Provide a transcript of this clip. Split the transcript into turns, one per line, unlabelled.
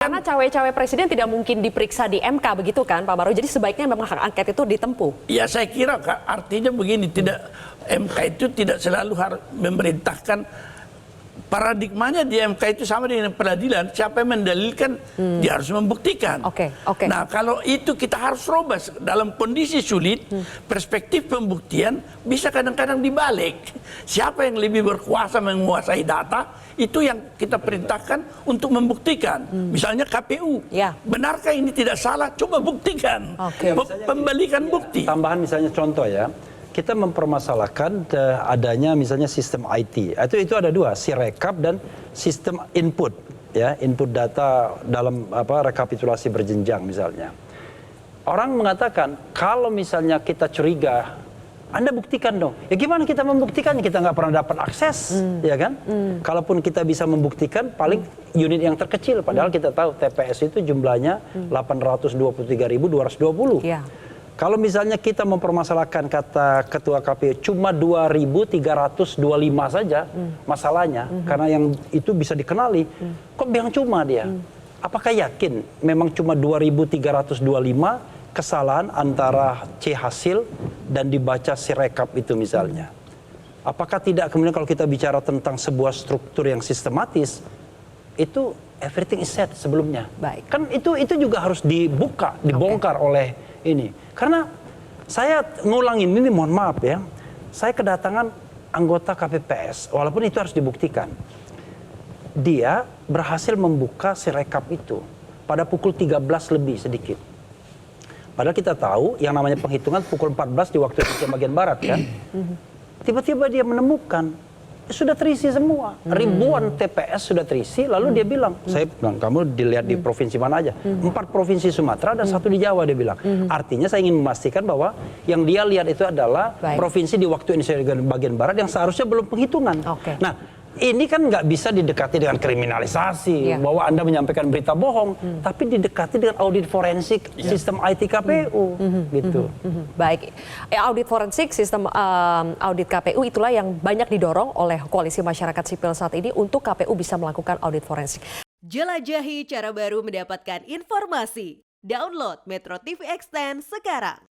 Karena cawe-cawe presiden tidak mungkin diperiksa di MK begitu kan Pak Baru, jadi sebaiknya memang hak angket itu ditempuh.
Ya saya kira Kak, artinya begini, tidak MK itu tidak selalu harus memerintahkan. Paradigmanya di MK itu sama dengan peradilan, siapa yang mendalilkan dia harus membuktikan.
Oke.
Nah kalau itu kita harus robah dalam kondisi sulit, perspektif pembuktian bisa kadang-kadang dibalik. Siapa yang lebih berkuasa menguasai data, itu yang kita perintahkan untuk membuktikan. Misalnya KPU, benarkah ini tidak salah? Coba buktikan. Pembalikan bukti.
Tambahan misalnya contoh ya. Kita mempermasalahkan adanya misalnya sistem IT. Itu ada dua, Sirekap dan sistem input, ya, input data dalam rekapitulasi berjenjang misalnya. Orang mengatakan kalau misalnya kita curiga, Anda buktikan dong. Ya gimana kita membuktikan? Kita nggak pernah dapat akses, ya kan? Kalaupun kita bisa membuktikan, paling unit yang terkecil. Padahal kita tahu TPS itu jumlahnya 823.220. Kalau misalnya kita mempermasalahkan kata Ketua KPU cuma 2.325 saja masalahnya, karena yang itu bisa dikenali, kok bilang cuma dia? Apakah yakin memang cuma 2.325 kesalahan antara C hasil dan dibaca Sirekap itu misalnya? Apakah tidak kemudian kalau kita bicara tentang sebuah struktur yang sistematis, itu everything is set sebelumnya. Kan itu juga harus dibuka, dibongkar oleh ini. Karena saya ngulangin ini, mohon maaf ya, saya kedatangan anggota KPPS, walaupun itu harus dibuktikan. Dia berhasil membuka Sirekap itu pada pukul 13 lebih sedikit. Padahal kita tahu yang namanya penghitungan pukul 14 di waktu Indonesia bagian Barat kan. Tiba-tiba dia menemukan sudah terisi semua, ribuan TPS sudah terisi. Lalu dia bilang, saya bilang, kamu dilihat di provinsi mana aja, 4 provinsi Sumatera dan 1 di Jawa, dia bilang. Artinya saya ingin memastikan bahwa yang dia lihat itu adalah provinsi di waktu Indonesia bagian Barat yang seharusnya belum penghitungan. Nah, ini kan nggak bisa didekati dengan kriminalisasi, bahwa Anda menyampaikan berita bohong, tapi didekati dengan audit forensik sistem IT KPU, gitu.
Baik, audit forensik sistem audit KPU itulah yang banyak didorong oleh koalisi masyarakat sipil saat ini untuk KPU bisa melakukan audit forensik.
Jelajahi cara baru mendapatkan informasi. Download Metro TV Extend sekarang.